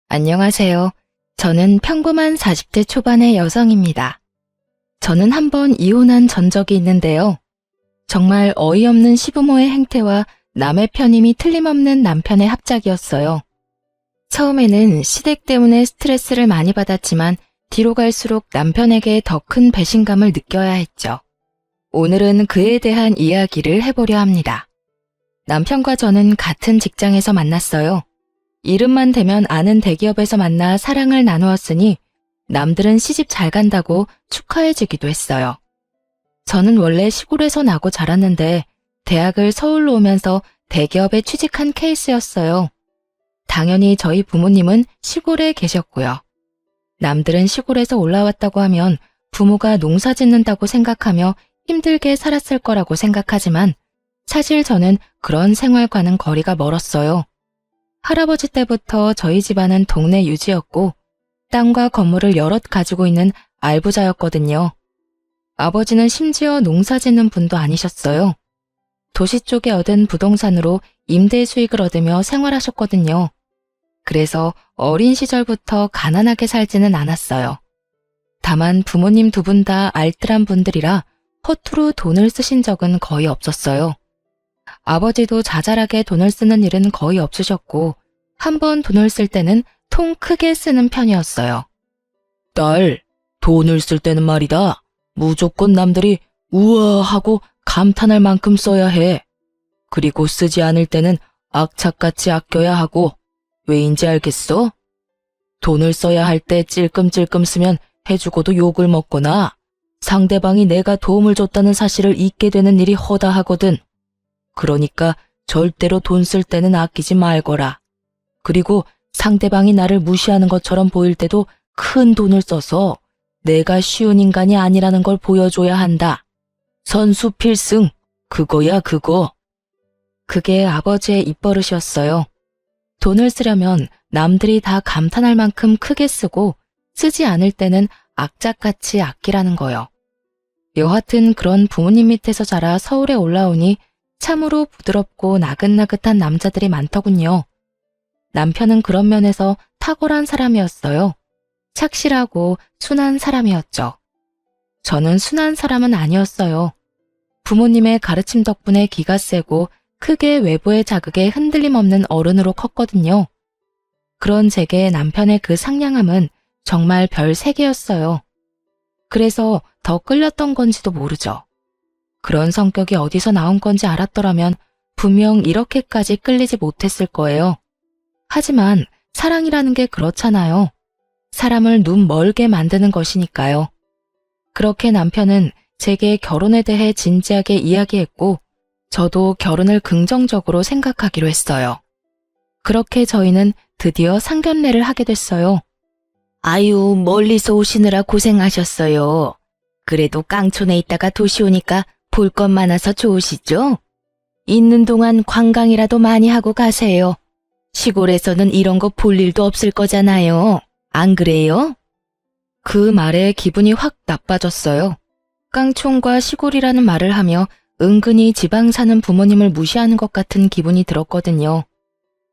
안녕하세요. 저는 평범한 40대 초반의 여성입니다. 저는 한번 이혼한 전적이 있는데요. 정말 어이없는 시부모의 행태와 남의 편임이 틀림없는 남편의 합작이었어요. 처음에는 시댁 때문에 스트레스를 많이 받았지만 뒤로 갈수록 남편에게 더 큰 배신감을 느껴야 했죠. 오늘은 그에 대한 이야기를 해보려 합니다. 남편과 저는 같은 직장에서 만났어요. 이름만 대면 아는 대기업에서 만나 사랑을 나누었으니 남들은 시집 잘 간다고 축하해주기도 했어요. 저는 원래 시골에서 나고 자랐는데 대학을 서울로 오면서 대기업에 취직한 케이스였어요. 당연히 저희 부모님은 시골에 계셨고요. 남들은 시골에서 올라왔다고 하면 부모가 농사 짓는다고 생각하며 힘들게 살았을 거라고 생각하지만 사실 저는 그런 생활과는 거리가 멀었어요. 할아버지 때부터 저희 집안은 동네 유지였고 땅과 건물을 여럿 가지고 있는 알부자였거든요. 아버지는 심지어 농사 짓는 분도 아니셨어요. 도시 쪽에 얻은 부동산으로 임대 수익을 얻으며 생활하셨거든요. 그래서 어린 시절부터 가난하게 살지는 않았어요. 다만 부모님 두 분 다 알뜰한 분들이라 허투루 돈을 쓰신 적은 거의 없었어요. 아버지도 자잘하게 돈을 쓰는 일은 거의 없으셨고 한 번 돈을 쓸 때는 통 크게 쓰는 편이었어요. 딸, 돈을 쓸 때는 말이다. 무조건 남들이 우와 하고 감탄할 만큼 써야 해. 그리고 쓰지 않을 때는 악착같이 아껴야 하고 왜인지 알겠어? 돈을 써야 할 때 찔끔찔끔 쓰면 해주고도 욕을 먹거나 상대방이 내가 도움을 줬다는 사실을 잊게 되는 일이 허다하거든. 그러니까 절대로 돈 쓸 때는 아끼지 말거라. 그리고 상대방이 나를 무시하는 것처럼 보일 때도 큰 돈을 써서 내가 쉬운 인간이 아니라는 걸 보여줘야 한다. 선수 필승, 그거야 그거. 그게 아버지의 입버릇이었어요. 돈을 쓰려면 남들이 다 감탄할 만큼 크게 쓰고 쓰지 않을 때는 악착같이 아끼라는 거요. 여하튼 그런 부모님 밑에서 자라 서울에 올라오니 참으로 부드럽고 나긋나긋한 남자들이 많더군요. 남편은 그런 면에서 탁월한 사람이었어요. 착실하고 순한 사람이었죠. 저는 순한 사람은 아니었어요. 부모님의 가르침 덕분에 기가 세고 크게 외부의 자극에 흔들림 없는 어른으로 컸거든요. 그런 제게 남편의 그 상냥함은 정말 별 3개였어요. 그래서 더 끌렸던 건지도 모르죠. 그런 성격이 어디서 나온 건지 알았더라면 분명 이렇게까지 끌리지 못했을 거예요. 하지만 사랑이라는 게 그렇잖아요. 사람을 눈 멀게 만드는 것이니까요. 그렇게 남편은 제게 결혼에 대해 진지하게 이야기했고 저도 결혼을 긍정적으로 생각하기로 했어요. 그렇게 저희는 드디어 상견례를 하게 됐어요. 아유, 멀리서 오시느라 고생하셨어요. 그래도 깡촌에 있다가 도시 오니까 볼 것 많아서 좋으시죠? 있는 동안 관광이라도 많이 하고 가세요. 시골에서는 이런 거 볼 일도 없을 거잖아요. 안 그래요? 그 말에 기분이 확 나빠졌어요. 깡촌과 시골이라는 말을 하며 은근히 지방 사는 부모님을 무시하는 것 같은 기분이 들었거든요.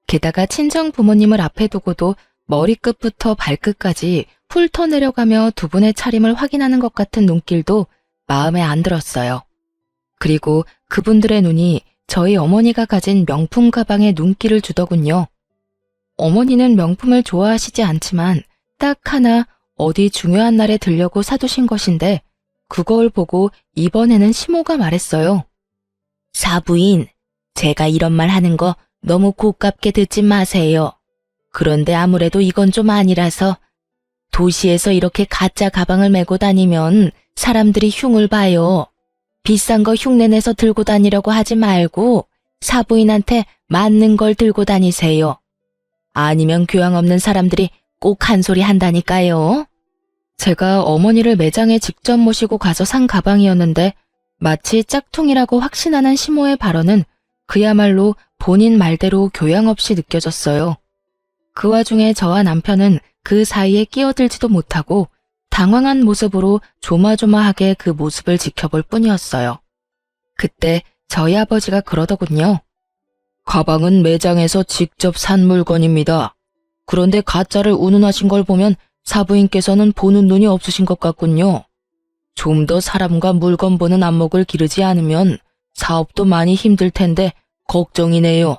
게다가 친정 부모님을 앞에 두고도 머리끝부터 발끝까지 훑어 내려가며 두 분의 차림을 확인하는 것 같은 눈길도 마음에 안 들었어요. 그리고 그분들의 눈이 저희 어머니가 가진 명품 가방에 눈길을 주더군요. 어머니는 명품을 좋아하시지 않지만 딱 하나 어디 중요한 날에 들려고 사두신 것인데 그걸 보고 이번에는 시모가 말했어요. 사부인, 제가 이런 말 하는 거 너무 고깝게 듣지 마세요. 그런데 아무래도 이건 좀 아니라서 도시에서 이렇게 가짜 가방을 메고 다니면 사람들이 흉을 봐요. 비싼 거 흉내내서 들고 다니려고 하지 말고 사부인한테 맞는 걸 들고 다니세요. 아니면 교양 없는 사람들이 꼭 한 소리 한다니까요. 제가 어머니를 매장에 직접 모시고 가서 산 가방이었는데 마치 짝퉁이라고 확신하는 시모의 발언은 그야말로 본인 말대로 교양 없이 느껴졌어요. 그 와중에 저와 남편은 그 사이에 끼어들지도 못하고 당황한 모습으로 조마조마하게 그 모습을 지켜볼 뿐이었어요. 그때 저희 아버지가 그러더군요. 가방은 매장에서 직접 산 물건입니다. 그런데 가짜를 운운하신 걸 보면 사부인께서는 보는 눈이 없으신 것 같군요. 좀 더 사람과 물건 보는 안목을 기르지 않으면 사업도 많이 힘들 텐데 걱정이네요.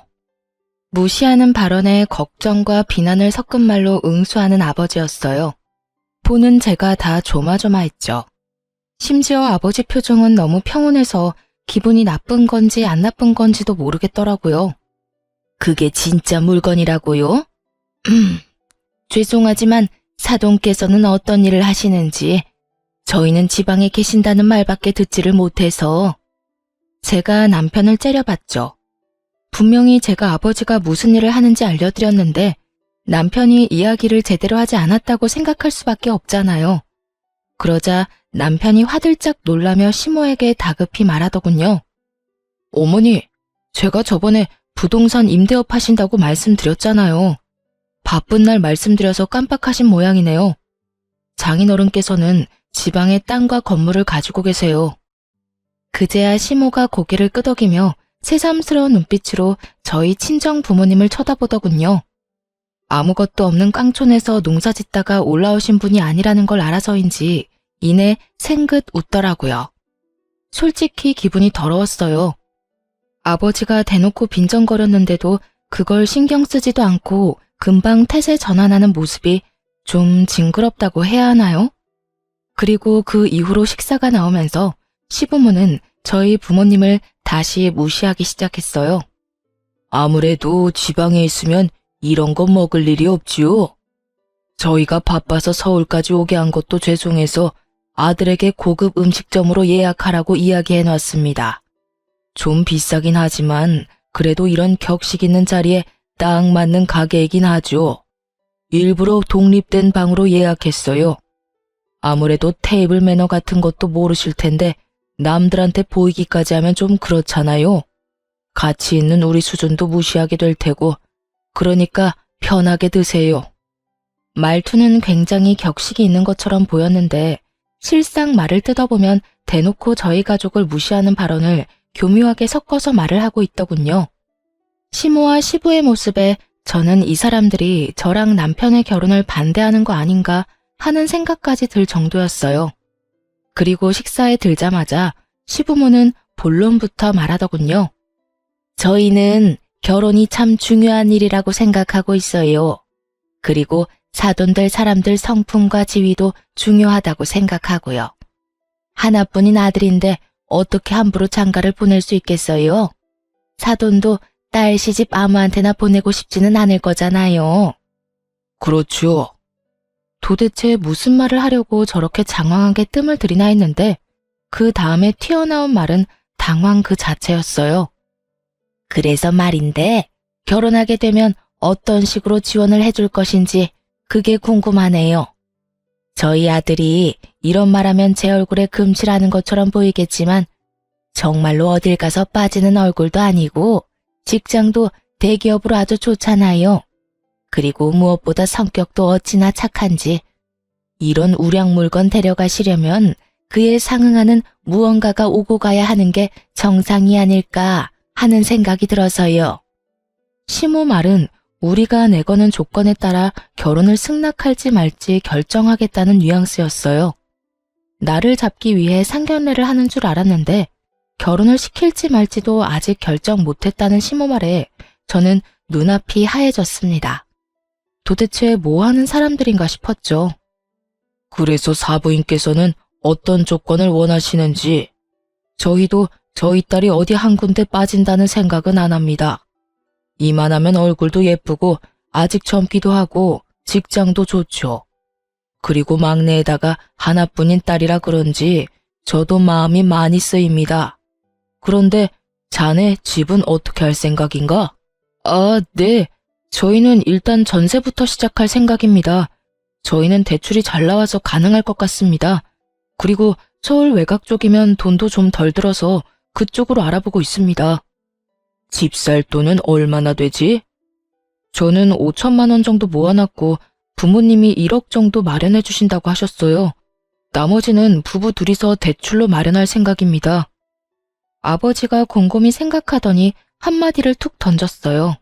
무시하는 발언에 걱정과 비난을 섞은 말로 응수하는 아버지였어요. 보는 제가 다 조마조마했죠. 심지어 아버지 표정은 너무 평온해서 기분이 나쁜 건지 안 나쁜 건지도 모르겠더라고요. 그게 진짜 물건이라고요? 죄송하지만 사돈께서는 어떤 일을 하시는지 저희는 지방에 계신다는 말밖에 듣지를 못해서. 제가 남편을 째려봤죠. 분명히 제가 아버지가 무슨 일을 하는지 알려드렸는데 남편이 이야기를 제대로 하지 않았다고 생각할 수밖에 없잖아요. 그러자 남편이 화들짝 놀라며 시모에게 다급히 말하더군요. 어머니, 제가 저번에 부동산 임대업 하신다고 말씀드렸잖아요. 바쁜 날 말씀드려서 깜빡하신 모양이네요. 장인어른께서는 지방에 땅과 건물을 가지고 계세요. 그제야 시모가 고개를 끄덕이며 새삼스러운 눈빛으로 저희 친정 부모님을 쳐다보더군요. 아무것도 없는 깡촌에서 농사 짓다가 올라오신 분이 아니라는 걸 알아서인지 이내 생긋 웃더라고요. 솔직히 기분이 더러웠어요. 아버지가 대놓고 빈정거렸는데도 그걸 신경 쓰지도 않고 금방 태세 전환하는 모습이 좀 징그럽다고 해야 하나요? 그리고 그 이후로 식사가 나오면서 시부모는 저희 부모님을 다시 무시하기 시작했어요. 아무래도 지방에 있으면 이런 거 먹을 일이 없지요. 저희가 바빠서 서울까지 오게 한 것도 죄송해서 아들에게 고급 음식점으로 예약하라고 이야기해 놨습니다. 좀 비싸긴 하지만 그래도 이런 격식 있는 자리에 딱 맞는 가게이긴 하죠. 일부러 독립된 방으로 예약했어요. 아무래도 테이블 매너 같은 것도 모르실 텐데 남들한테 보이기까지 하면 좀 그렇잖아요. 같이 있는 우리 수준도 무시하게 될 테고 그러니까 편하게 드세요. 말투는 굉장히 격식이 있는 것처럼 보였는데 실상 말을 뜯어보면 대놓고 저희 가족을 무시하는 발언을 교묘하게 섞어서 말을 하고 있더군요. 시모와 시부의 모습에 저는 이 사람들이 저랑 남편의 결혼을 반대하는 거 아닌가 하는 생각까지 들 정도였어요. 그리고 식사에 들자마자 시부모는 본론부터 말하더군요. 저희는 결혼이 참 중요한 일이라고 생각하고 있어요. 그리고 사돈들 사람들 성품과 지위도 중요하다고 생각하고요. 하나뿐인 아들인데 어떻게 함부로 장가를 보낼 수 있겠어요? 사돈도 딸 시집 아무한테나 보내고 싶지는 않을 거잖아요. 그렇죠. 도대체 무슨 말을 하려고 저렇게 장황하게 뜸을 들이나 했는데 그 다음에 튀어나온 말은 당황 그 자체였어요. 그래서 말인데 결혼하게 되면 어떤 식으로 지원을 해줄 것인지 그게 궁금하네요. 저희 아들이 이런 말하면 제 얼굴에 금칠하는 것처럼 보이겠지만 정말로 어딜 가서 빠지는 얼굴도 아니고 직장도 대기업으로 아주 좋잖아요. 그리고 무엇보다 성격도 어찌나 착한지 이런 우량 물건 데려가시려면 그에 상응하는 무언가가 오고 가야 하는 게 정상이 아닐까 하는 생각이 들어서요. 시모 말은 우리가 내거는 조건에 따라 결혼을 승낙할지 말지 결정하겠다는 뉘앙스였어요. 나를 잡기 위해 상견례를 하는 줄 알았는데 결혼을 시킬지 말지도 아직 결정 못했다는 시모 말에 저는 눈앞이 하얘졌습니다. 도대체 뭐 하는 사람들인가 싶었죠. 그래서 사부인께서는 어떤 조건을 원하시는지 저희도 저희 딸이 어디 한 군데 빠진다는 생각은 안 합니다. 이만하면 얼굴도 예쁘고 아직 젊기도 하고 직장도 좋죠. 그리고 막내에다가 하나뿐인 딸이라 그런지 저도 마음이 많이 쓰입니다. 그런데 자네 집은 어떻게 할 생각인가? 아, 네. 저희는 일단 전세부터 시작할 생각입니다. 저희는 대출이 잘 나와서 가능할 것 같습니다. 그리고 서울 외곽 쪽이면 돈도 좀 덜 들어서 그쪽으로 알아보고 있습니다. 집 살 돈은 얼마나 되지? 저는 5천만 원 정도 모아놨고 부모님이 1억 정도 마련해 주신다고 하셨어요. 나머지는 부부 둘이서 대출로 마련할 생각입니다. 아버지가 곰곰이 생각하더니 한마디를 툭 던졌어요.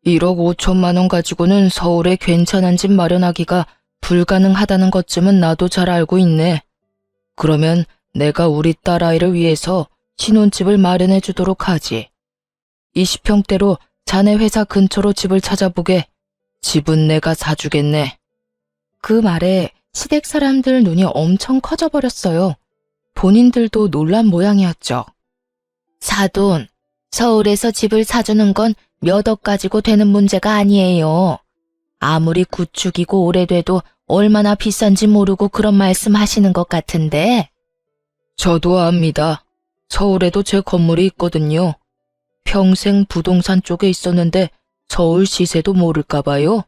1억 5천만 원 가지고는 서울에 괜찮은 집 마련하기가 불가능하다는 것쯤은 나도 잘 알고 있네. 그러면 내가 우리 딸아이를 위해서 신혼집을 마련해 주도록 하지. 20평대로 자네 회사 근처로 집을 찾아보게. 집은 내가 사주겠네. 그 말에 시댁 사람들 눈이 엄청 커져버렸어요. 본인들도 놀란 모양이었죠. 사돈, 서울에서 집을 사주는 건 몇 억 가지고 되는 문제가 아니에요. 아무리 구축이고 오래돼도 얼마나 비싼지 모르고 그런 말씀 하시는 것 같은데. 저도 압니다. 서울에도 제 건물이 있거든요. 평생 부동산 쪽에 있었는데 서울 시세도 모를까 봐요.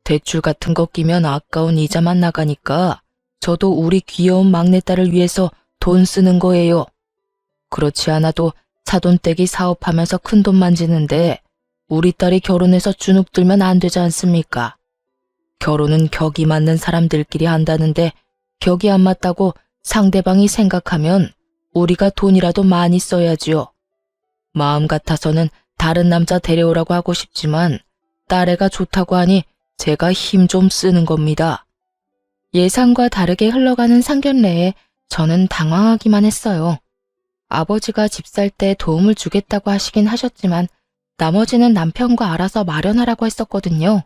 대출 같은 거 끼면 아까운 이자만 나가니까 저도 우리 귀여운 막내딸을 위해서 돈 쓰는 거예요. 그렇지 않아도 사돈댁이 사업하면서 큰돈 만지는데 우리 딸이 결혼해서 주눅 들면 안 되지 않습니까? 결혼은 격이 맞는 사람들끼리 한다는데 격이 안 맞다고 상대방이 생각하면 우리가 돈이라도 많이 써야지요. 마음 같아서는 다른 남자 데려오라고 하고 싶지만 딸애가 좋다고 하니 제가 힘 좀 쓰는 겁니다. 예상과 다르게 흘러가는 상견례에 저는 당황하기만 했어요. 아버지가 집 살 때 도움을 주겠다고 하시긴 하셨지만 나머지는 남편과 알아서 마련하라고 했었거든요.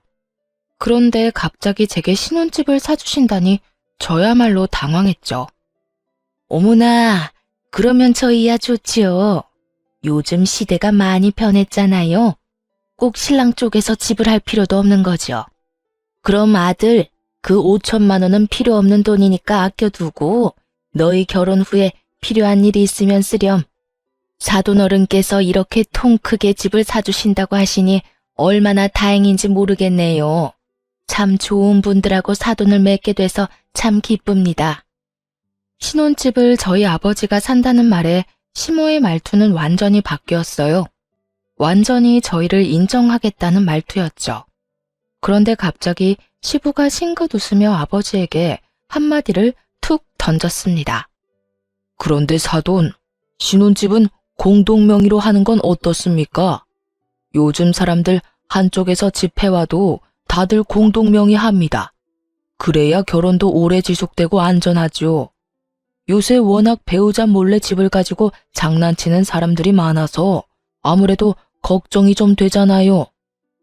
그런데 갑자기 제게 신혼집을 사주신다니 저야말로 당황했죠. 어머나, 그러면 저희야 좋지요. 요즘 시대가 많이 변했잖아요. 꼭 신랑 쪽에서 집을 할 필요도 없는 거죠. 그럼 아들, 그 5천만 원은 필요 없는 돈이니까 아껴두고 너희 결혼 후에 필요한 일이 있으면 쓰렴. 사돈 어른께서 이렇게 통 크게 집을 사주신다고 하시니 얼마나 다행인지 모르겠네요. 참 좋은 분들하고 사돈을 맺게 돼서 참 기쁩니다. 신혼집을 저희 아버지가 산다는 말에 시모의 말투는 완전히 바뀌었어요. 완전히 저희를 인정하겠다는 말투였죠. 그런데 갑자기 시부가 싱긋 웃으며 아버지에게 한마디를 툭 던졌습니다. 그런데 사돈, 신혼집은 공동 명의로 하는 건 어떻습니까? 요즘 사람들 한쪽에서 집 해와도 다들 공동 명의 합니다. 그래야 결혼도 오래 지속되고 안전하죠. 요새 워낙 배우자 몰래 집을 가지고 장난치는 사람들이 많아서 아무래도 걱정이 좀 되잖아요.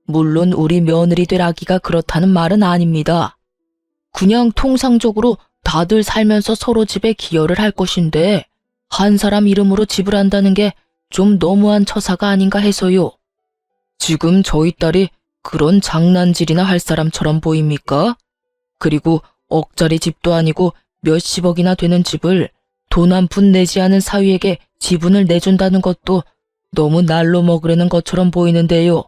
물론 우리 며느리 될 아기가 그렇다는 말은 아닙니다. 그냥 통상적으로 다들 살면서 서로 집에 기여를 할 것인데 한 사람 이름으로 집을 한다는 게 좀 너무한 처사가 아닌가 해서요. 지금 저희 딸이 그런 장난질이나 할 사람처럼 보입니까? 그리고 억짜리 집도 아니고 몇십억이나 되는 집을 돈 한 푼 내지 않은 사위에게 지분을 내준다는 것도 너무 날로 먹으려는 것처럼 보이는데요.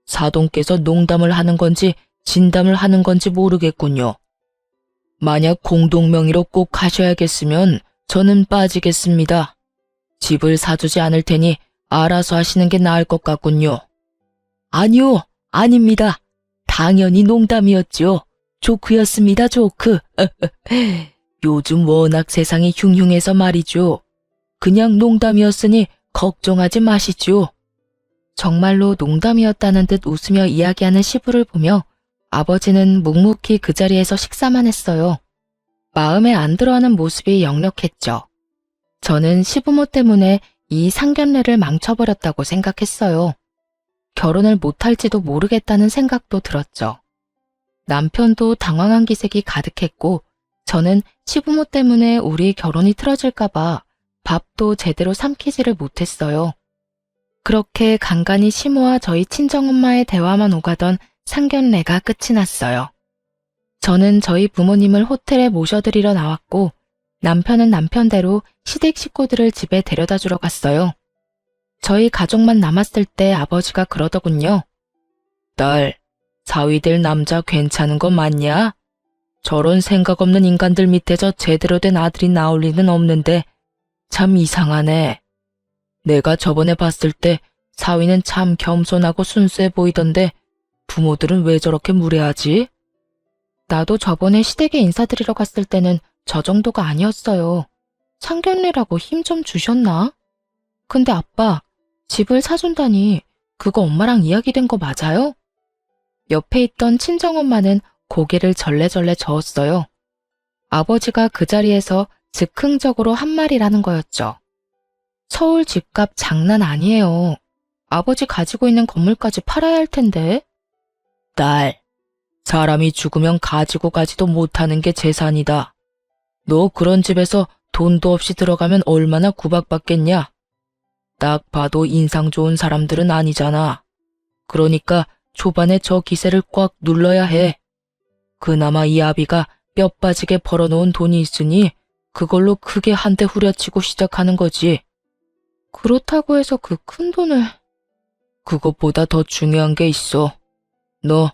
사돈께서 농담을 하는 건지 진담을 하는 건지 모르겠군요. 만약 공동명의로 꼭 하셔야겠으면 저는 빠지겠습니다. 집을 사주지 않을 테니 알아서 하시는 게 나을 것 같군요. 아니요, 아닙니다. 당연히 농담이었죠. 조크였습니다, 조크. 요즘 워낙 세상이 흉흉해서 말이죠. 그냥 농담이었으니 걱정하지 마시죠. 정말로 농담이었다는 듯 웃으며 이야기하는 시부를 보며 아버지는 묵묵히 그 자리에서 식사만 했어요. 마음에 안 들어하는 모습이 역력했죠. 저는 시부모 때문에 이 상견례를 망쳐버렸다고 생각했어요. 결혼을 못할지도 모르겠다는 생각도 들었죠. 남편도 당황한 기색이 가득했고 저는 시부모 때문에 우리 결혼이 틀어질까봐 밥도 제대로 삼키지를 못했어요. 그렇게 간간히 시모와 저희 친정엄마의 대화만 오가던 상견례가 끝이 났어요. 저는 저희 부모님을 호텔에 모셔드리러 나왔고 남편은 남편대로 시댁 식구들을 집에 데려다 주러 갔어요. 저희 가족만 남았을 때 아버지가 그러더군요. 딸, 사위될 남자 괜찮은 거 맞냐? 저런 생각 없는 인간들 밑에서 제대로 된 아들이 나올 리는 없는데 참 이상하네. 내가 저번에 봤을 때 사위는 참 겸손하고 순수해 보이던데 부모들은 왜 저렇게 무례하지? 나도 저번에 시댁에 인사드리러 갔을 때는 저 정도가 아니었어요. 상견례라고 힘 좀 주셨나? 근데 아빠, 집을 사준다니 그거 엄마랑 이야기된 거 맞아요? 옆에 있던 친정엄마는 고개를 절레절레 저었어요. 아버지가 그 자리에서 즉흥적으로 한 말이라는 거였죠. 서울 집값 장난 아니에요. 아버지 가지고 있는 건물까지 팔아야 할 텐데. 딸, 사람이 죽으면 가지고 가지도 못하는 게 재산이다. 너 그런 집에서 돈도 없이 들어가면 얼마나 구박받겠냐? 딱 봐도 인상 좋은 사람들은 아니잖아. 그러니까 초반에 저 기세를 꽉 눌러야 해. 그나마 이 아비가 뼈 빠지게 벌어놓은 돈이 있으니 그걸로 크게 한 대 후려치고 시작하는 거지. 그렇다고 해서 그 큰 돈을... 그것보다 더 중요한 게 있어. 너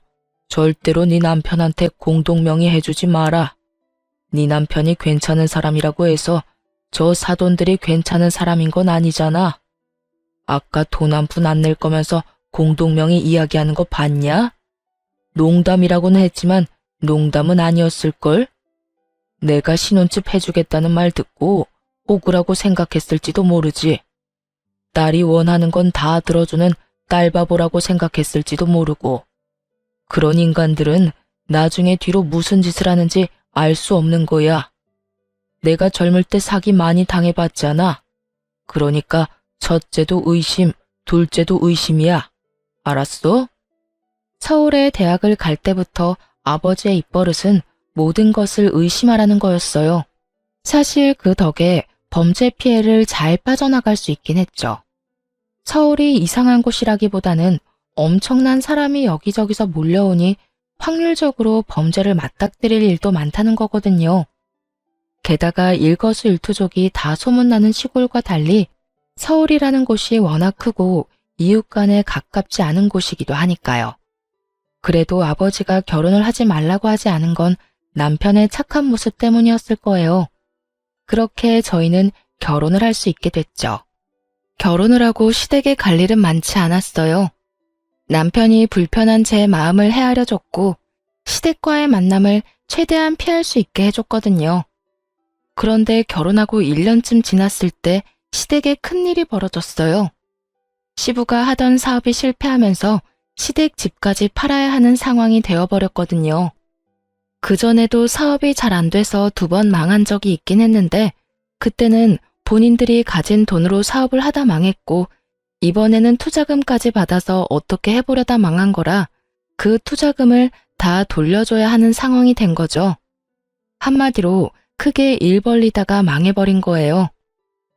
절대로 네 남편한테 공동명의 해주지 마라. 네 남편이 괜찮은 사람이라고 해서 저 사돈들이 괜찮은 사람인 건 아니잖아. 아까 돈 한 푼 안 낼 거면서 공동명의 이야기하는 거 봤냐? 농담이라고는 했지만 농담은 아니었을걸? 내가 신혼집 해주겠다는 말 듣고 억울하고 생각했을지도 모르지. 딸이 원하는 건 다 들어주는 딸바보라고 생각했을지도 모르고. 그런 인간들은 나중에 뒤로 무슨 짓을 하는지 알 수 없는 거야. 내가 젊을 때 사기 많이 당해봤잖아. 그러니까 첫째도 의심, 둘째도 의심이야. 알았어? 서울에 대학을 갈 때부터 아버지의 입버릇은 모든 것을 의심하라는 거였어요. 사실 그 덕에 범죄 피해를 잘 빠져나갈 수 있긴 했죠. 서울이 이상한 곳이라기보다는 엄청난 사람이 여기저기서 몰려오니 확률적으로 범죄를 맞닥뜨릴 일도 많다는 거거든요. 게다가 일거수일투족이 다 소문나는 시골과 달리 서울이라는 곳이 워낙 크고 이웃 간에 가깝지 않은 곳이기도 하니까요. 그래도 아버지가 결혼을 하지 말라고 하지 않은 건 남편의 착한 모습 때문이었을 거예요. 그렇게 저희는 결혼을 할 수 있게 됐죠. 결혼을 하고 시댁에 갈 일은 많지 않았어요. 남편이 불편한 제 마음을 헤아려 줬고 시댁과의 만남을 최대한 피할 수 있게 해줬거든요. 그런데 결혼하고 1년쯤 지났을 때 시댁에 큰일이 벌어졌어요. 시부가 하던 사업이 실패하면서 시댁 집까지 팔아야 하는 상황이 되어버렸거든요. 그전에도 사업이 잘 안 돼서 2번 망한 적이 있긴 했는데 그때는 본인들이 가진 돈으로 사업을 하다 망했고 이번에는 투자금까지 받아서 어떻게 해보려다 망한 거라 그 투자금을 다 돌려줘야 하는 상황이 된 거죠. 한마디로 크게 일 벌리다가 망해버린 거예요.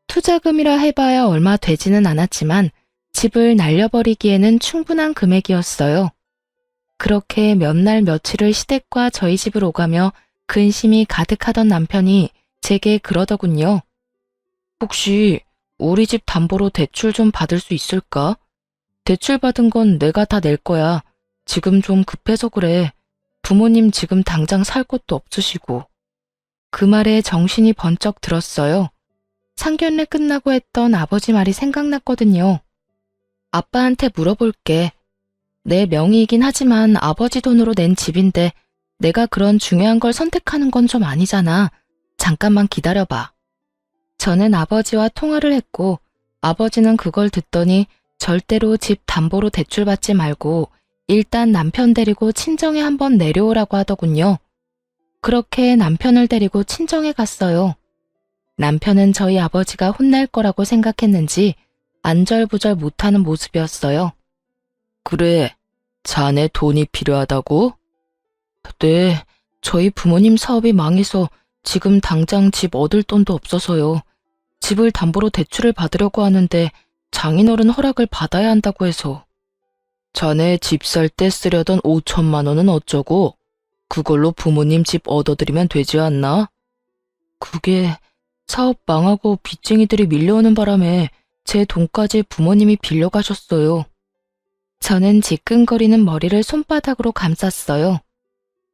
투자금이라 해봐야 얼마 되지는 않았지만 집을 날려버리기에는 충분한 금액이었어요. 그렇게 몇 날 며칠을 시댁과 저희 집을 오가며 근심이 가득하던 남편이 제게 그러더군요. 혹시 우리 집 담보로 대출 좀 받을 수 있을까? 대출 받은 건 내가 다 낼 거야. 지금 좀 급해서 그래. 부모님 지금 당장 살 곳도 없으시고. 그 말에 정신이 번쩍 들었어요. 상견례 끝나고 했던 아버지 말이 생각났거든요. 아빠한테 물어볼게. 내 명의이긴 하지만 아버지 돈으로 낸 집인데 내가 그런 중요한 걸 선택하는 건 좀 아니잖아. 잠깐만 기다려봐. 저는 아버지와 통화를 했고 아버지는 그걸 듣더니 절대로 집 담보로 대출받지 말고 일단 남편 데리고 친정에 한번 내려오라고 하더군요. 그렇게 남편을 데리고 친정에 갔어요. 남편은 저희 아버지가 혼날 거라고 생각했는지 안절부절 못하는 모습이었어요. 그래, 자네 돈이 필요하다고? 네, 저희 부모님 사업이 망해서 지금 당장 집 얻을 돈도 없어서요. 집을 담보로 대출을 받으려고 하는데 장인어른 허락을 받아야 한다고 해서. 자네 집 살 때 쓰려던 5천만 원은 어쩌고? 그걸로 부모님 집 얻어드리면 되지 않나? 그게 사업 망하고 빚쟁이들이 밀려오는 바람에 제 돈까지 부모님이 빌려가셨어요. 저는 지끈거리는 머리를 손바닥으로 감쌌어요.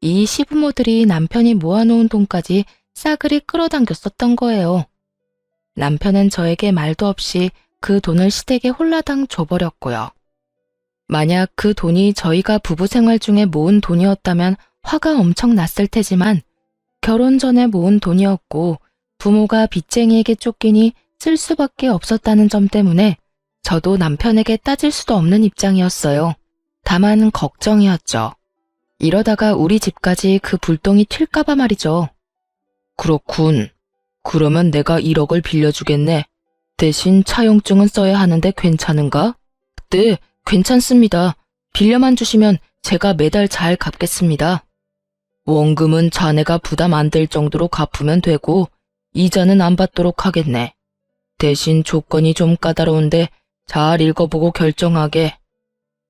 이 시부모들이 남편이 모아놓은 돈까지 싸그리 끌어당겼었던 거예요. 남편은 저에게 말도 없이 그 돈을 시댁에 홀라당 줘버렸고요. 만약 그 돈이 저희가 부부 생활 중에 모은 돈이었다면 화가 엄청 났을 테지만 결혼 전에 모은 돈이었고 부모가 빚쟁이에게 쫓기니 쓸 수밖에 없었다는 점 때문에 저도 남편에게 따질 수도 없는 입장이었어요. 다만 걱정이었죠. 이러다가 우리 집까지 그 불똥이 튈까봐 말이죠. 그렇군. 그러면 내가 1억을 빌려주겠네. 대신 차용증은 써야 하는데 괜찮은가? 네, 괜찮습니다. 빌려만 주시면 제가 매달 잘 갚겠습니다. 원금은 자네가 부담 안 될 정도로 갚으면 되고 이자는 안 받도록 하겠네. 대신 조건이 좀 까다로운데 잘 읽어보고 결정하게.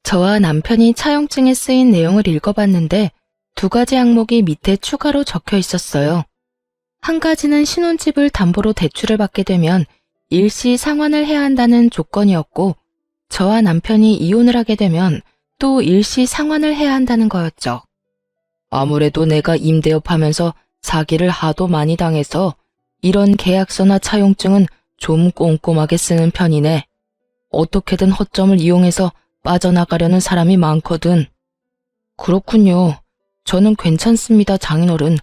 저와 남편이 차용증에 쓰인 내용을 읽어봤는데 2가지 항목이 밑에 추가로 적혀 있었어요. 한 가지는 신혼집을 담보로 대출을 받게 되면 일시 상환을 해야 한다는 조건이었고, 저와 남편이 이혼을 하게 되면 또 일시 상환을 해야 한다는 거였죠. 아무래도 내가 임대업 하면서 사기를 하도 많이 당해서 이런 계약서나 차용증은 좀 꼼꼼하게 쓰는 편이네. 어떻게든 허점을 이용해서 빠져나가려는 사람이 많거든. 그렇군요. 저는 괜찮습니다, 장인어른.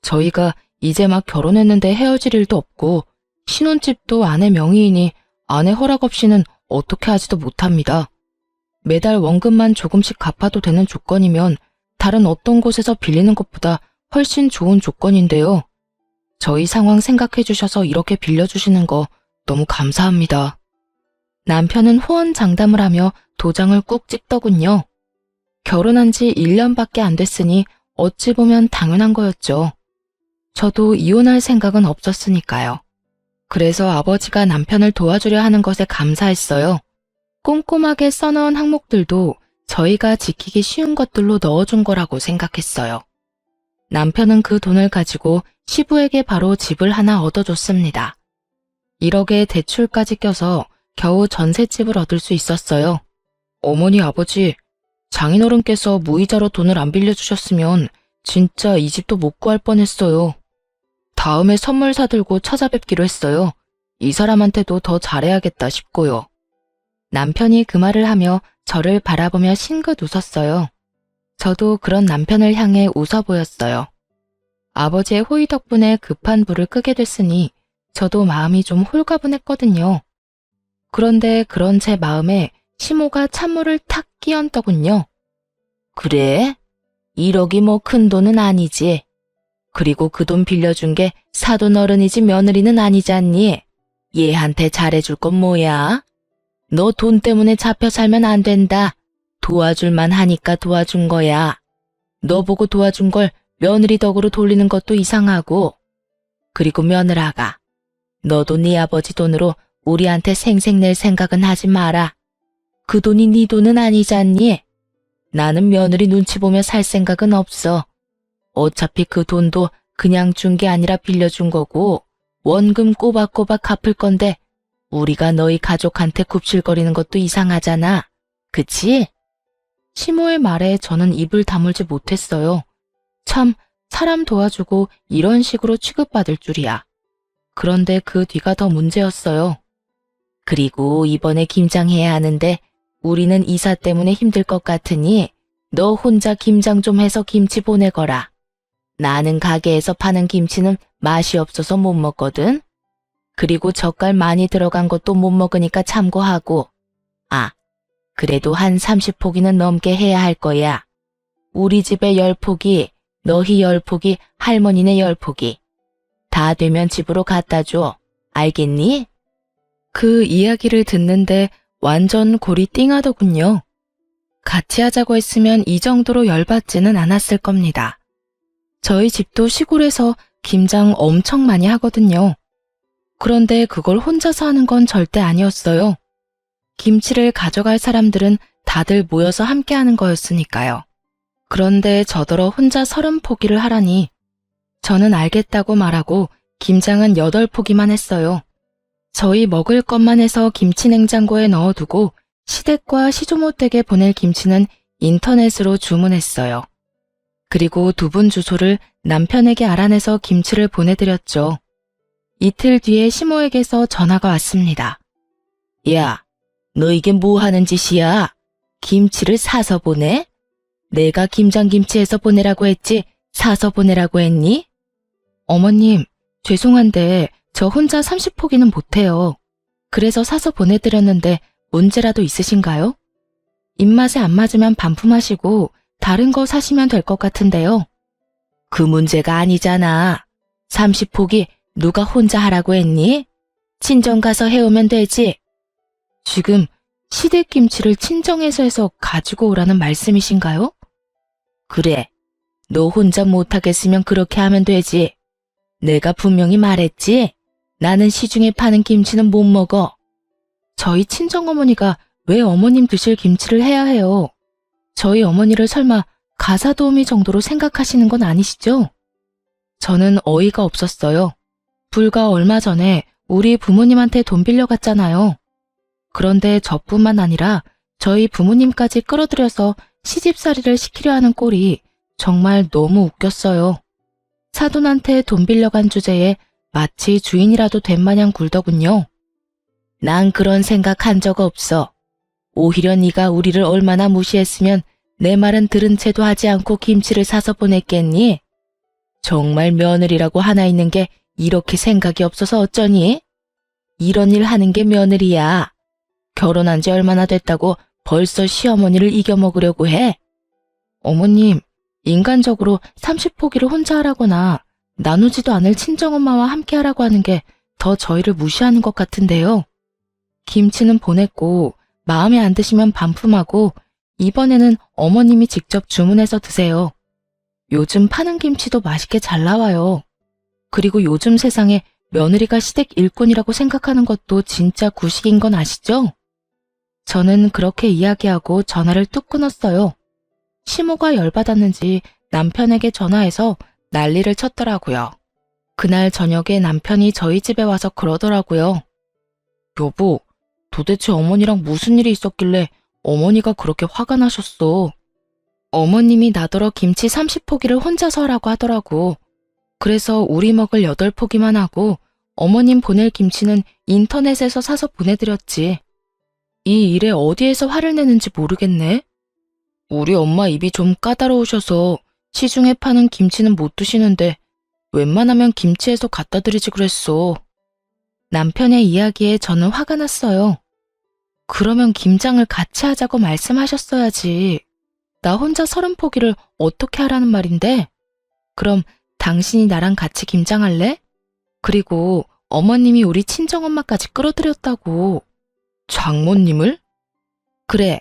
저희가 이제 막 결혼했는데 헤어질 일도 없고 신혼집도 아내 명의이니 아내 허락 없이는 어떻게 하지도 못합니다. 매달 원금만 조금씩 갚아도 되는 조건이면 다른 어떤 곳에서 빌리는 것보다 훨씬 좋은 조건인데요. 저희 상황 생각해 주셔서 이렇게 빌려주시는 거 너무 감사합니다. 남편은 호언장담을 하며 도장을 꾹 찍더군요. 결혼한 지 1년밖에 안 됐으니 어찌 보면 당연한 거였죠. 저도 이혼할 생각은 없었으니까요. 그래서 아버지가 남편을 도와주려 하는 것에 감사했어요. 꼼꼼하게 써넣은 항목들도 저희가 지키기 쉬운 것들로 넣어준 거라고 생각했어요. 남편은 그 돈을 가지고 시부에게 바로 집을 하나 얻어줬습니다. 1억에 대출까지 껴서 겨우 전셋집을 얻을 수 있었어요. 어머니, 아버지, 장인어른께서 무이자로 돈을 안 빌려주셨으면 진짜 이 집도 못 구할 뻔했어요. 다음에 선물 사들고 찾아뵙기로 했어요. 이 사람한테도 더 잘해야겠다 싶고요. 남편이 그 말을 하며 저를 바라보며 싱긋 웃었어요. 저도 그런 남편을 향해 웃어 보였어요. 아버지의 호의 덕분에 급한 불을 끄게 됐으니 저도 마음이 좀 홀가분했거든요. 그런데 그런 제 마음에 시모가 찬물을 탁 끼얹더군요. 그래? 1억이 뭐 큰 돈은 아니지. 그리고 그 돈 빌려준 게 사돈 어른이지 며느리는 아니지 않니? 얘한테 잘해줄 건 뭐야? 너 돈 때문에 잡혀 살면 안 된다. 도와줄만 하니까 도와준 거야. 너 보고 도와준 걸 며느리 덕으로 돌리는 것도 이상하고. 그리고 며느라가, 너도 네 아버지 돈으로 우리한테 생색 낼 생각은 하지 마라. 그 돈이 네 돈은 아니지 않니? 나는 며느리 눈치 보며 살 생각은 없어. 어차피 그 돈도 그냥 준 게 아니라 빌려준 거고 원금 꼬박꼬박 갚을 건데 우리가 너희 가족한테 굽실거리는 것도 이상하잖아. 그치? 시모의 말에 저는 입을 다물지 못했어요. 참, 사람 도와주고 이런 식으로 취급받을 줄이야. 그런데 그 뒤가 더 문제였어요. 그리고 이번에 김장해야 하는데 우리는 이사 때문에 힘들 것 같으니 너 혼자 김장 좀 해서 김치 보내거라. 나는 가게에서 파는 김치는 맛이 없어서 못 먹거든. 그리고 젓갈 많이 들어간 것도 못 먹으니까 참고하고. 아, 그래도 한 30포기는 넘게 해야 할 거야. 우리 집에 10포기, 너희 10포기, 할머니네 10포기. 다 되면 집으로 갖다 줘. 알겠니? 그 이야기를 듣는데 완전 골이 띵하더군요. 같이 하자고 했으면 이 정도로 열받지는 않았을 겁니다. 저희 집도 시골에서 김장 엄청 많이 하거든요. 그런데 그걸 혼자서 하는 건 절대 아니었어요. 김치를 가져갈 사람들은 다들 모여서 함께 하는 거였으니까요. 그런데 저더러 혼자 30포기를 하라니 저는 알겠다고 말하고 김장은 8포기만 했어요. 저희 먹을 것만 해서 김치 냉장고에 넣어두고 시댁과 시조모 댁에 보낼 김치는 인터넷으로 주문했어요. 그리고 2분 주소를 남편에게 알아내서 김치를 보내드렸죠. 이틀 뒤에 시모에게서 전화가 왔습니다. 야, 너 이게 뭐 하는 짓이야? 김치를 사서 보내? 내가 김장김치해서 보내라고 했지 사서 보내라고 했니? 어머님, 죄송한데 저 혼자 30포기는 못해요. 그래서 사서 보내드렸는데 문제라도 있으신가요? 입맛에 안 맞으면 반품하시고 다른 거 사시면 될 것 같은데요. 그 문제가 아니잖아. 30포기 누가 혼자 하라고 했니? 친정 가서 해오면 되지. 지금 시댁김치를 친정에서 해서 가지고 오라는 말씀이신가요? 그래. 너 혼자 못하겠으면 그렇게 하면 되지. 내가 분명히 말했지? 나는 시중에 파는 김치는 못 먹어. 저희 친정어머니가 왜 어머님 드실 김치를 해야 해요? 저희 어머니를 설마 가사도우미 정도로 생각하시는 건 아니시죠? 저는 어이가 없었어요. 불과 얼마 전에 우리 부모님한테 돈 빌려갔잖아요. 그런데 저뿐만 아니라 저희 부모님까지 끌어들여서 시집살이를 시키려 하는 꼴이 정말 너무 웃겼어요. 사돈한테 돈 빌려간 주제에 마치 주인이라도 된 마냥 굴더군요. 난 그런 생각 한 적 없어. 오히려 네가 우리를 얼마나 무시했으면 내 말은 들은 채도 하지 않고 김치를 사서 보냈겠니? 정말 며느리라고 하나 있는 게 이렇게 생각이 없어서 어쩌니? 이런 일 하는 게 며느리야. 결혼한 지 얼마나 됐다고 벌써 시어머니를 이겨먹으려고 해? 어머님, 인간적으로 30포기를 혼자 하라거나 나누지도 않을 친정엄마와 함께 하라고 하는 게 더 저희를 무시하는 것 같은데요. 김치는 보냈고 마음에 안 드시면 반품하고 이번에는 어머님이 직접 주문해서 드세요. 요즘 파는 김치도 맛있게 잘 나와요. 그리고 요즘 세상에 며느리가 시댁 일꾼이라고 생각하는 것도 진짜 구식인 건 아시죠? 저는 그렇게 이야기하고 전화를 뚝 끊었어요. 시모가 열받았는지 남편에게 전화해서 난리를 쳤더라고요. 그날 저녁에 남편이 저희 집에 와서 그러더라고요. 여보, 도대체 어머니랑 무슨 일이 있었길래 어머니가 그렇게 화가 나셨어? 어머님이 나더러 김치 30포기를 혼자서 하라고 하더라고. 그래서 우리 먹을 8포기만 하고 어머님 보낼 김치는 인터넷에서 사서 보내드렸지. 이 일에 어디에서 화를 내는지 모르겠네. 우리 엄마 입이 좀 까다로우셔서 시중에 파는 김치는 못 드시는데 웬만하면 김치에서 갖다 드리지 그랬어. 남편의 이야기에 저는 화가 났어요. 그러면 김장을 같이 하자고 말씀하셨어야지. 나 혼자 30포기를 어떻게 하라는 말인데? 그럼 당신이 나랑 같이 김장할래? 그리고 어머님이 우리 친정엄마까지 끌어들였다고. 장모님을? 그래.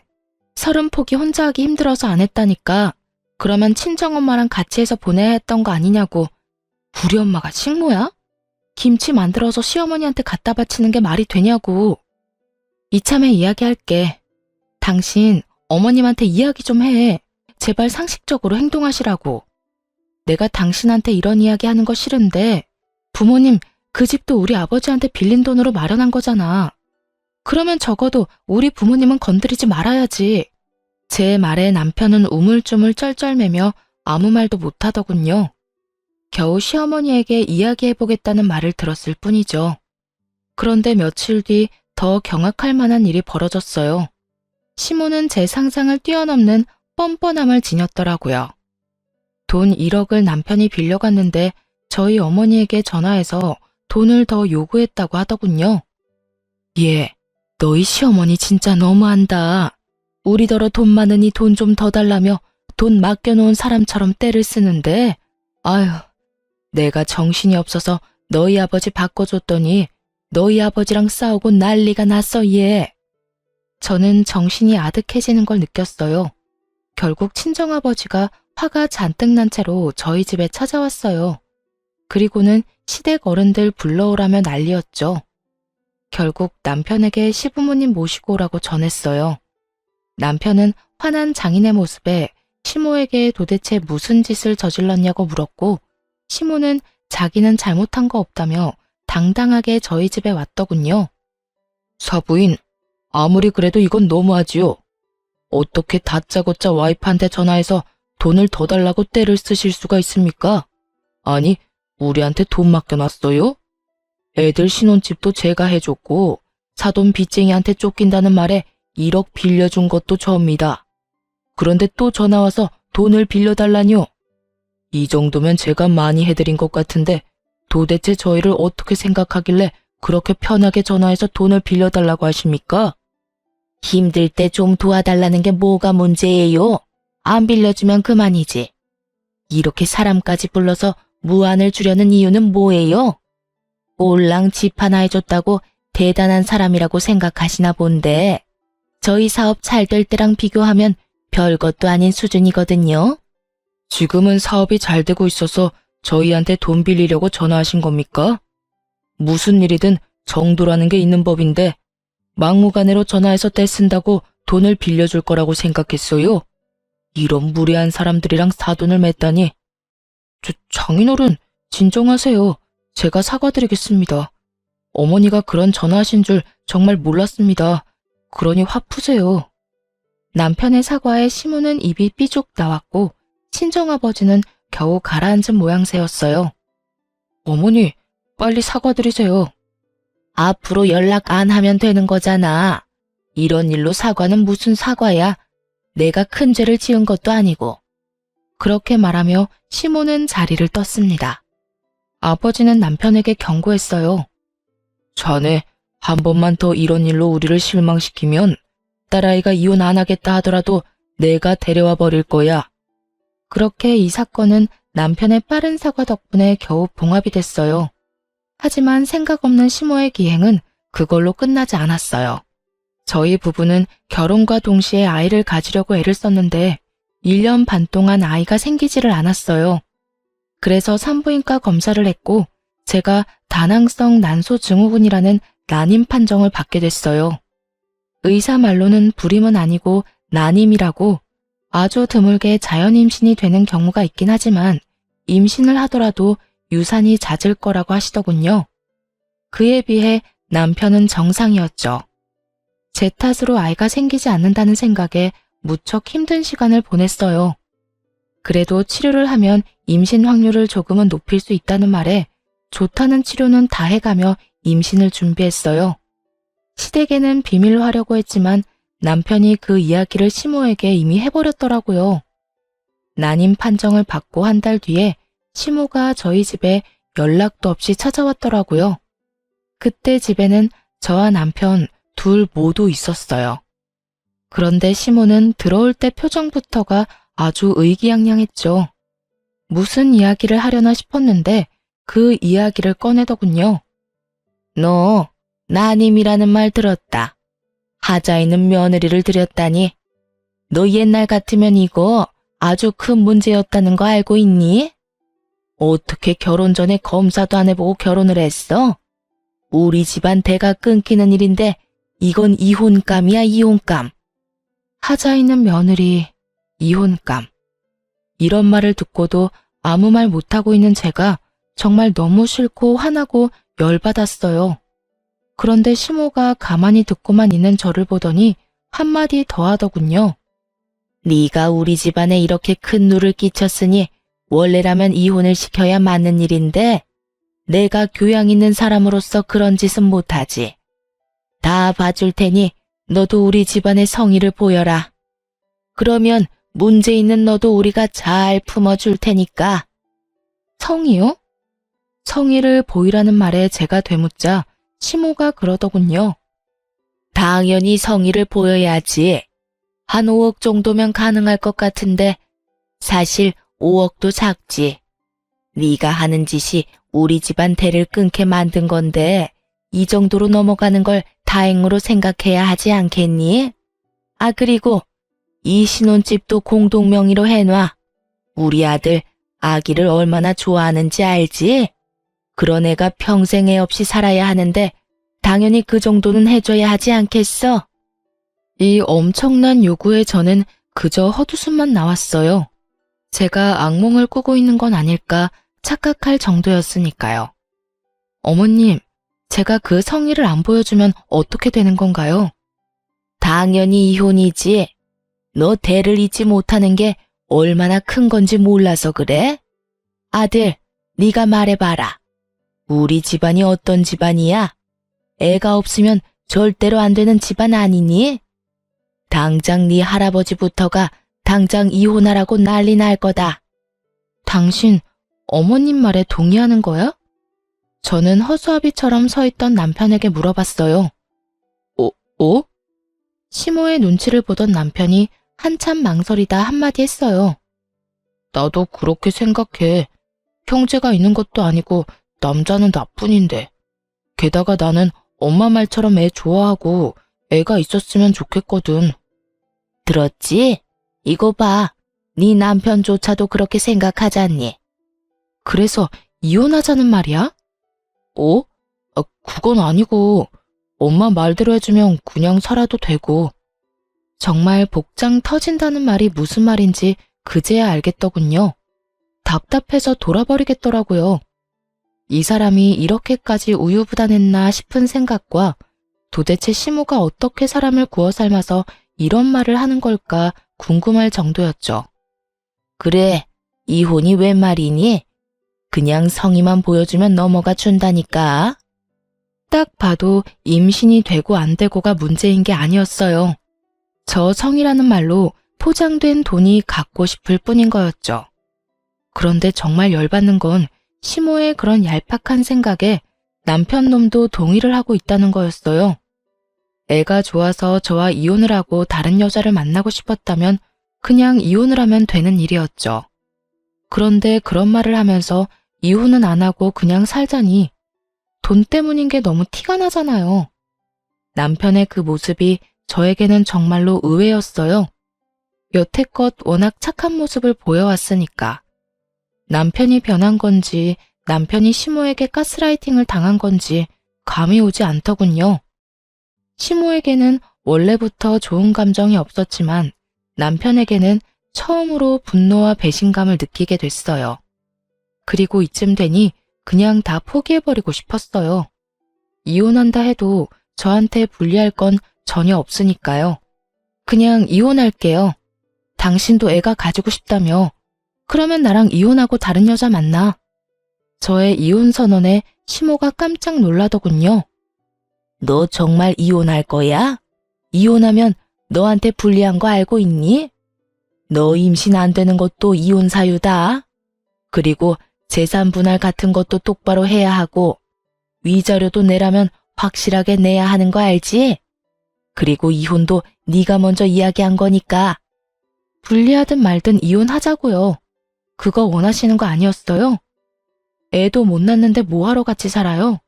30포기 혼자 하기 힘들어서 안 했다니까. 그러면 친정엄마랑 같이 해서 보내야 했던 거 아니냐고. 우리 엄마가 식모야? 김치 만들어서 시어머니한테 갖다 바치는 게 말이 되냐고. 이참에 이야기할게. 당신 어머님한테 이야기 좀 해. 제발 상식적으로 행동하시라고. 내가 당신한테 이런 이야기 하는 거 싫은데 부모님 그 집도 우리 아버지한테 빌린 돈으로 마련한 거잖아. 그러면 적어도 우리 부모님은 건드리지 말아야지. 제 말에 남편은 우물쭈물 쩔쩔매며 아무 말도 못하더군요. 겨우 시어머니에게 이야기해보겠다는 말을 들었을 뿐이죠. 그런데 며칠 뒤 더 경악할 만한 일이 벌어졌어요. 시모는 제 상상을 뛰어넘는 뻔뻔함을 지녔더라고요. 돈 1억을 남편이 빌려갔는데 저희 어머니에게 전화해서 돈을 더 요구했다고 하더군요. 예, 너희 시어머니 진짜 너무한다. 우리더러 돈 많으니 돈 좀 더 달라며 돈 맡겨놓은 사람처럼 떼를 쓰는데 아휴, 내가 정신이 없어서 너희 아버지 바꿔줬더니 너희 아버지랑 싸우고 난리가 났어 얘. 저는 정신이 아득해지는 걸 느꼈어요. 결국 친정아버지가 화가 잔뜩 난 채로 저희 집에 찾아왔어요. 그리고는 시댁 어른들 불러오라며 난리였죠. 결국 남편에게 시부모님 모시고 오라고 전했어요. 남편은 화난 장인의 모습에 시모에게 도대체 무슨 짓을 저질렀냐고 물었고 시모는 자기는 잘못한 거 없다며 당당하게 저희 집에 왔더군요. 사부인, 아무리 그래도 이건 너무하지요. 어떻게 다짜고짜 와이프한테 전화해서 돈을 더 달라고 떼를 쓰실 수가 있습니까? 아니, 우리한테 돈 맡겨놨어요? 애들 신혼집도 제가 해줬고 사돈 빚쟁이한테 쫓긴다는 말에 1억 빌려준 것도 저입니다. 그런데 또 전화와서 돈을 빌려달라뇨. 이 정도면 제가 많이 해드린 것 같은데 도대체 저희를 어떻게 생각하길래 그렇게 편하게 전화해서 돈을 빌려달라고 하십니까? 힘들 때 좀 도와달라는 게 뭐가 문제예요? 안 빌려주면 그만이지. 이렇게 사람까지 불러서 무안을 주려는 이유는 뭐예요? 꼴랑 집 하나 해줬다고 대단한 사람이라고 생각하시나 본데 저희 사업 잘 될 때랑 비교하면 별것도 아닌 수준이거든요. 지금은 사업이 잘 되고 있어서 저희한테 돈 빌리려고 전화하신 겁니까? 무슨 일이든 정도라는 게 있는 법인데 막무가내로 전화해서 떼쓴다고 돈을 빌려줄 거라고 생각했어요? 이런 무례한 사람들이랑 사돈을 맺다니. 장인어른, 진정하세요. 제가 사과드리겠습니다. 어머니가 그런 전화하신 줄 정말 몰랐습니다. 그러니 화 푸세요. 남편의 사과에 시모는 입이 삐죽 나왔고 친정아버지는 겨우 가라앉은 모양새였어요. 어머니, 빨리 사과드리세요. 앞으로 연락 안 하면 되는 거잖아. 이런 일로 사과는 무슨 사과야. 내가 큰 죄를 지은 것도 아니고. 그렇게 말하며 시모는 자리를 떴습니다. 아버지는 남편에게 경고했어요. 자네, 한 번만 더 이런 일로 우리를 실망시키면 딸아이가 이혼 안 하겠다 하더라도 내가 데려와 버릴 거야. 그렇게 이 사건은 남편의 빠른 사과 덕분에 겨우 봉합이 됐어요. 하지만 생각 없는 시모의 기행은 그걸로 끝나지 않았어요. 저희 부부는 결혼과 동시에 아이를 가지려고 애를 썼는데 1년 반 동안 아이가 생기지를 않았어요. 그래서 산부인과 검사를 했고 제가 다낭성 난소증후군이라는 난임 판정을 받게 됐어요. 의사 말로는 불임은 아니고 난임이라고 아주 드물게 자연 임신이 되는 경우가 있긴 하지만 임신을 하더라도 유산이 잦을 거라고 하시더군요. 그에 비해 남편은 정상이었죠. 제 탓으로 아이가 생기지 않는다는 생각에 무척 힘든 시간을 보냈어요. 그래도 치료를 하면 임신 확률을 조금은 높일 수 있다는 말에 좋다는 치료는 다 해가며 임신을 준비했어요. 시댁에는 비밀로 하려고 했지만 남편이 그 이야기를 시모에게 이미 해버렸더라고요. 난임 판정을 받고 한 달 뒤에 시모가 저희 집에 연락도 없이 찾아왔더라고요. 그때 집에는 저와 남편 둘 모두 있었어요. 그런데 시모는 들어올 때 표정부터가 아주 의기양양했죠. 무슨 이야기를 하려나 싶었는데 그 이야기를 꺼내더군요. 너 난임이라는 말 들었다. 하자 있는 며느리를 들였다니. 너 옛날 같으면 이거 아주 큰 문제였다는 거 알고 있니? 어떻게 결혼 전에 검사도 안 해보고 결혼을 했어? 우리 집안 대가 끊기는 일인데 이건 이혼감이야, 이혼감. 하자 있는 며느리, 이혼감. 이런 말을 듣고도 아무 말 못하고 있는 제가 정말 너무 싫고 화나고 열받았어요. 그런데 시모가 가만히 듣고만 있는 저를 보더니 한마디 더 하더군요. 네가 우리 집안에 이렇게 큰 누를 끼쳤으니 원래라면 이혼을 시켜야 맞는 일인데 내가 교양 있는 사람으로서 그런 짓은 못하지. 다 봐줄 테니 너도 우리 집안의 성의를 보여라. 그러면 문제 있는 너도 우리가 잘 품어줄 테니까. 성의요? 성의를 보이라는 말에 제가 되묻자 시모가 그러더군요. 당연히 성의를 보여야지. 한 5억 정도면 가능할 것 같은데 사실 5억도 작지. 네가 하는 짓이 우리 집안 대를 끊게 만든 건데 이 정도로 넘어가는 걸 다행으로 생각해야 하지 않겠니? 아, 그리고 이 신혼집도 공동 명의로 해놔. 우리 아들 아기를 얼마나 좋아하는지 알지? 그런 애가 평생 애 없이 살아야 하는데 당연히 그 정도는 해줘야 하지 않겠어? 이 엄청난 요구에 저는 그저 헛웃음만 나왔어요. 제가 악몽을 꾸고 있는 건 아닐까 착각할 정도였으니까요. 어머님, 제가 그 성의를 안 보여주면 어떻게 되는 건가요? 당연히 이혼이지. 너 대를 잇지 못하는 게 얼마나 큰 건지 몰라서 그래? 아들, 네가 말해봐라. 우리 집안이 어떤 집안이야? 애가 없으면 절대로 안 되는 집안 아니니? 당장 네 할아버지부터가 당장 이혼하라고 난리 날 거다. 당신 어머님 말에 동의하는 거야? 저는 허수아비처럼 서 있던 남편에게 물어봤어요. 어? 시모의 눈치를 보던 남편이 한참 망설이다 한마디 했어요. 나도 그렇게 생각해. 형제가 있는 것도 아니고 남자는 나뿐인데. 게다가 나는 엄마 말처럼 애 좋아하고 애가 있었으면 좋겠거든. 들었지? 이거 봐. 네 남편조차도 그렇게 생각하잖니. 그래서 이혼하자는 말이야? 어? 그건 아니고 엄마 말대로 해주면 그냥 살아도 되고. 정말 복장 터진다는 말이 무슨 말인지 그제야 알겠더군요. 답답해서 돌아버리겠더라고요. 이 사람이 이렇게까지 우유부단했나 싶은 생각과 도대체 시모가 어떻게 사람을 구워 삶아서 이런 말을 하는 걸까 궁금할 정도였죠. 그래, 이혼이 웬 말이니? 그냥 성의만 보여주면 넘어가 준다니까. 딱 봐도 임신이 되고 안 되고가 문제인 게 아니었어요. 저 성이라는 말로 포장된 돈이 갖고 싶을 뿐인 거였죠. 그런데 정말 열받는 건 시모의 그런 얄팍한 생각에 남편 놈도 동의를 하고 있다는 거였어요. 애가 좋아서 저와 이혼을 하고 다른 여자를 만나고 싶었다면 그냥 이혼을 하면 되는 일이었죠. 그런데 그런 말을 하면서 이혼은 안 하고 그냥 살자니 돈 때문인 게 너무 티가 나잖아요. 남편의 그 모습이 저에게는 정말로 의외였어요. 여태껏 워낙 착한 모습을 보여왔으니까. 남편이 변한 건지 남편이 시모에게 가스라이팅을 당한 건지 감이 오지 않더군요. 시모에게는 원래부터 좋은 감정이 없었지만 남편에게는 처음으로 분노와 배신감을 느끼게 됐어요. 그리고 이쯤 되니 그냥 다 포기해버리고 싶었어요. 이혼한다 해도 저한테 불리할 건 전혀 없으니까요. 그냥 이혼할게요. 당신도 애가 가지고 싶다며. 그러면 나랑 이혼하고 다른 여자 만나. 저의 이혼 선언에 시모가 깜짝 놀라더군요. 너 정말 이혼할 거야? 이혼하면 너한테 불리한 거 알고 있니? 너 임신 안 되는 것도 이혼 사유다. 그리고 재산 분할 같은 것도 똑바로 해야 하고 위자료도 내라면 확실하게 내야 하는 거 알지? 그리고 이혼도 네가 먼저 이야기한 거니까. 불리하든 말든 이혼하자고요. 그거 원하시는 거 아니었어요? 애도 못 낳는데 뭐하러 같이 살아요?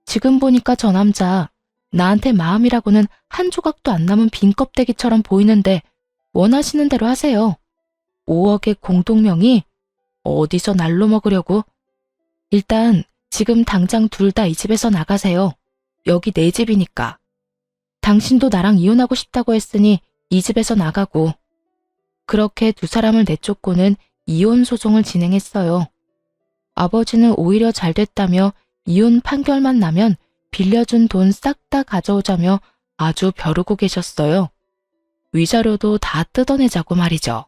지금 보니까 저 남자 나한테 마음이라고는 한 조각도 안 남은 빈 껍데기처럼 보이는데 원하시는 대로 하세요. 5억의 공동명의? 어디서 날로 먹으려고? 일단 지금 당장 둘 다 이 집에서 나가세요. 여기 내 집이니까. 당신도 나랑 이혼하고 싶다고 했으니 이 집에서 나가고. 그렇게 두 사람을 내쫓고는 이혼 소송을 진행했어요. 아버지는 오히려 잘 됐다며 이혼 판결만 나면 빌려준 돈 싹 다 가져오자며 아주 벼르고 계셨어요. 위자료도 다 뜯어내자고 말이죠.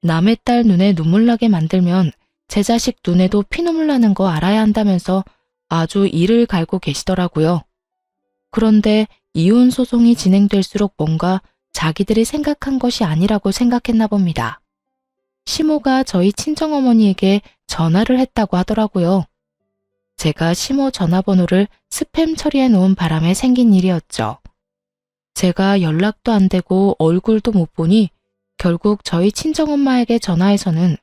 남의 딸 눈에 눈물 나게 만들면 제 자식 눈에도 피눈물 나는 거 알아야 한다면서 아주 이를 갈고 계시더라고요. 그런데 이혼 소송이 진행될수록 뭔가 자기들이 생각한 것이 아니라고 생각했나 봅니다. 시모가 저희 친정어머니에게 전화를 했다고 하더라고요. 제가 시모 전화번호를 스팸 처리해 놓은 바람에 생긴 일이었죠. 제가 연락도 안 되고 얼굴도 못 보니 결국 저희 친정엄마에게 전화해서는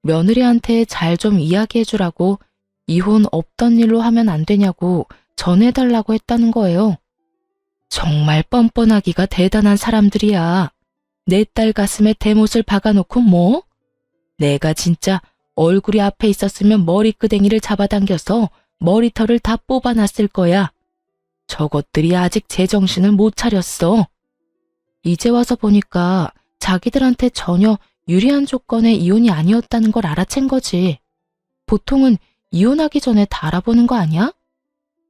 며느리한테 잘 좀 이야기해 주라고 이혼 없던 일로 하면 안 되냐고 전해달라고 했다는 거예요. 정말 뻔뻔하기가 대단한 사람들이야. 내 딸 가슴에 대못을 박아놓고 뭐? 내가 진짜 얼굴이 앞에 있었으면 머리끄댕이를 잡아당겨서 머리털을 다 뽑아놨을 거야. 저것들이 아직 제정신을 못 차렸어. 이제 와서 보니까 자기들한테 전혀 유리한 조건의 이혼이 아니었다는 걸 알아챈 거지. 보통은 이혼하기 전에 다 알아보는 거 아니야?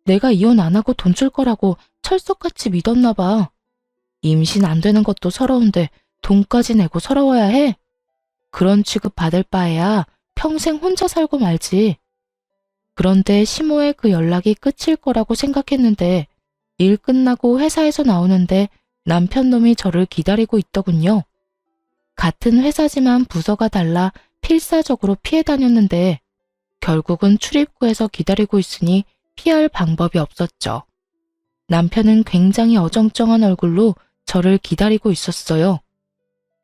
내가 이혼 안 하고 돈 줄 거라고 철석같이 믿었나 봐. 임신 안 되는 것도 서러운데 돈까지 내고 서러워야 해? 그런 취급 받을 바에야 평생 혼자 살고 말지. 그런데 시모의 그 연락이 끝일 거라고 생각했는데 일 끝나고 회사에서 나오는데 남편 놈이 저를 기다리고 있더군요. 같은 회사지만 부서가 달라 필사적으로 피해 다녔는데 결국은 출입구에서 기다리고 있으니 피할 방법이 없었죠. 남편은 굉장히 어정쩡한 얼굴로 저를 기다리고 있었어요.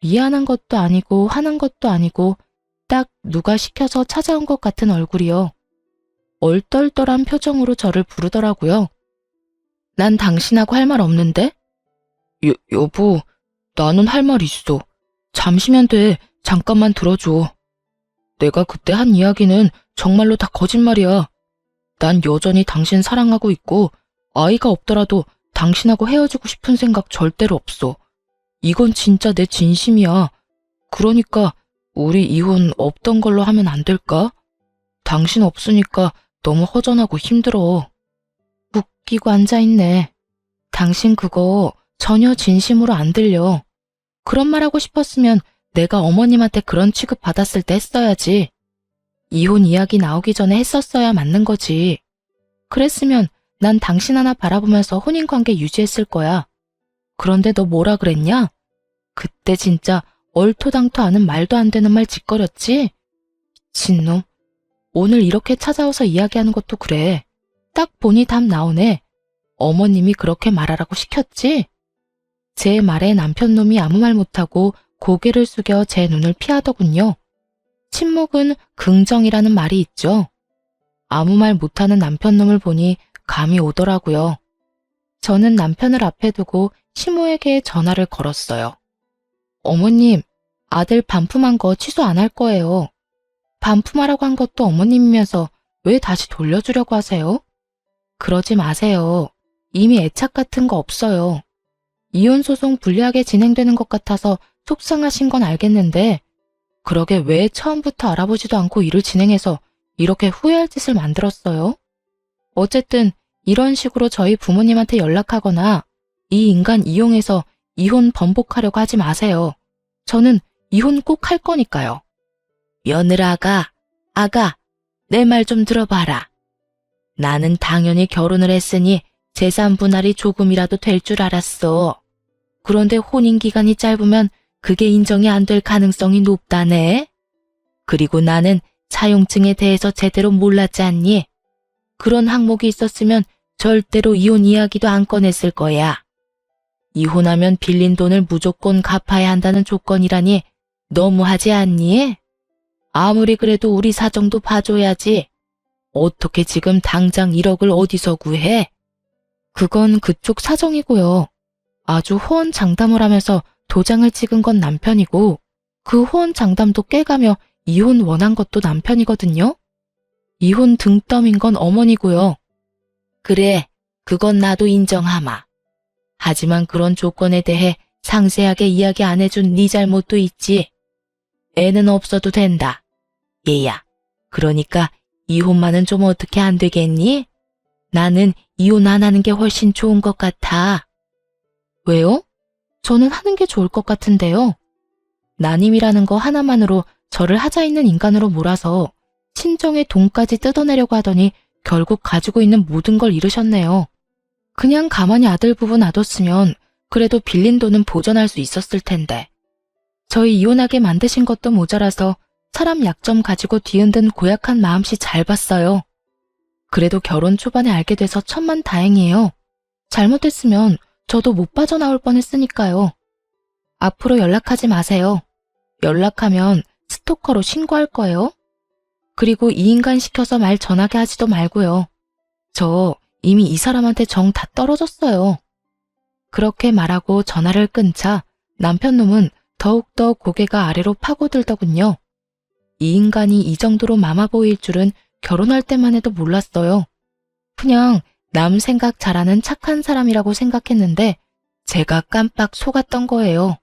미안한 것도 아니고 화난 것도 아니고 딱 누가 시켜서 찾아온 것 같은 얼굴이요. 얼떨떨한 표정으로 저를 부르더라고요. 난 당신하고 할 말 없는데? 여보, 나는 할 말 있어. 잠시면 돼. 잠깐만 들어줘. 내가 그때 한 이야기는 정말로 다 거짓말이야. 난 여전히 당신 사랑하고 있고 아이가 없더라도 당신하고 헤어지고 싶은 생각 절대로 없어. 이건 진짜 내 진심이야. 그러니까 우리 이혼 없던 걸로 하면 안 될까? 당신 없으니까 너무 허전하고 힘들어. 웃기고 앉아있네. 당신 그거 전혀 진심으로 안 들려. 그런 말 하고 싶었으면 내가 어머님한테 그런 취급 받았을 때 했어야지. 이혼 이야기 나오기 전에 했었어야 맞는 거지. 그랬으면 난 당신 하나 바라보면서 혼인관계 유지했을 거야. 그런데 너 뭐라 그랬냐? 그때 진짜 얼토당토 않은 말도 안 되는 말 짓거렸지? 미친놈. 오늘 이렇게 찾아와서 이야기하는 것도 그래. 딱 보니 답 나오네. 어머님이 그렇게 말하라고 시켰지? 제 말에 남편놈이 아무 말 못하고 고개를 숙여 제 눈을 피하더군요. 침묵은 긍정이라는 말이 있죠. 아무 말 못하는 남편놈을 보니 감이 오더라고요. 저는 남편을 앞에 두고 시모에게 전화를 걸었어요. 어머님, 아들 반품한 거 취소 안 할 거예요. 반품하라고 한 것도 어머님이면서 왜 다시 돌려주려고 하세요? 그러지 마세요. 이미 애착 같은 거 없어요. 이혼소송 불리하게 진행되는 것 같아서 속상하신 건 알겠는데 그러게 왜 처음부터 알아보지도 않고 일을 진행해서 이렇게 후회할 짓을 만들었어요? 어쨌든 이런 식으로 저희 부모님한테 연락하거나 이 인간 이용해서 이혼 번복하려고 하지 마세요. 저는 이혼 꼭 할 거니까요. 며느라가, 아가, 내 말 좀 들어봐라. 나는 당연히 결혼을 했으니 재산 분할이 조금이라도 될 줄 알았어. 그런데 혼인 기간이 짧으면 그게 인정이 안 될 가능성이 높다네. 그리고 나는 차용증에 대해서 제대로 몰랐지 않니? 그런 항목이 있었으면 절대로 이혼 이야기도 안 꺼냈을 거야. 이혼하면 빌린 돈을 무조건 갚아야 한다는 조건이라니 너무하지 않니? 아무리 그래도 우리 사정도 봐줘야지. 어떻게 지금 당장 1억을 어디서 구해? 그건 그쪽 사정이고요. 아주 호언장담을 하면서 도장을 찍은 건 남편이고 그 호언장담도 깨가며 이혼 원한 것도 남편이거든요. 이혼 등 떠민 건 어머니고요. 그래, 그건 나도 인정하마. 하지만 그런 조건에 대해 상세하게 이야기 안 해준 네 잘못도 있지. 애는 없어도 된다. 얘야, 그러니까 이혼만은 좀 어떻게 안 되겠니? 나는 이혼 안 하는 게 훨씬 좋은 것 같아. 왜요? 저는 하는 게 좋을 것 같은데요. 난임이라는 거 하나만으로 저를 하자 있는 인간으로 몰아서 친정의 돈까지 뜯어내려고 하더니 결국 가지고 있는 모든 걸 잃으셨네요. 그냥 가만히 아들 부부 놔뒀으면 그래도 빌린 돈은 보전할 수 있었을 텐데. 저희 이혼하게 만드신 것도 모자라서 사람 약점 가지고 뒤흔든 고약한 마음씨 잘 봤어요. 그래도 결혼 초반에 알게 돼서 천만다행이에요. 잘못했으면 저도 못 빠져나올 뻔했으니까요. 앞으로 연락하지 마세요. 연락하면 스토커로 신고할 거예요. 그리고 이 인간 시켜서 말 전하게 하지도 말고요. 저 이미 이 사람한테 정 다 떨어졌어요. 그렇게 말하고 전화를 끊자 남편놈은 더욱더 고개가 아래로 파고들더군요. 이 인간이 이 정도로 마마 보일 줄은 결혼할 때만 해도 몰랐어요. 그냥 남 생각 잘하는 착한 사람이라고 생각했는데 제가 깜빡 속았던 거예요.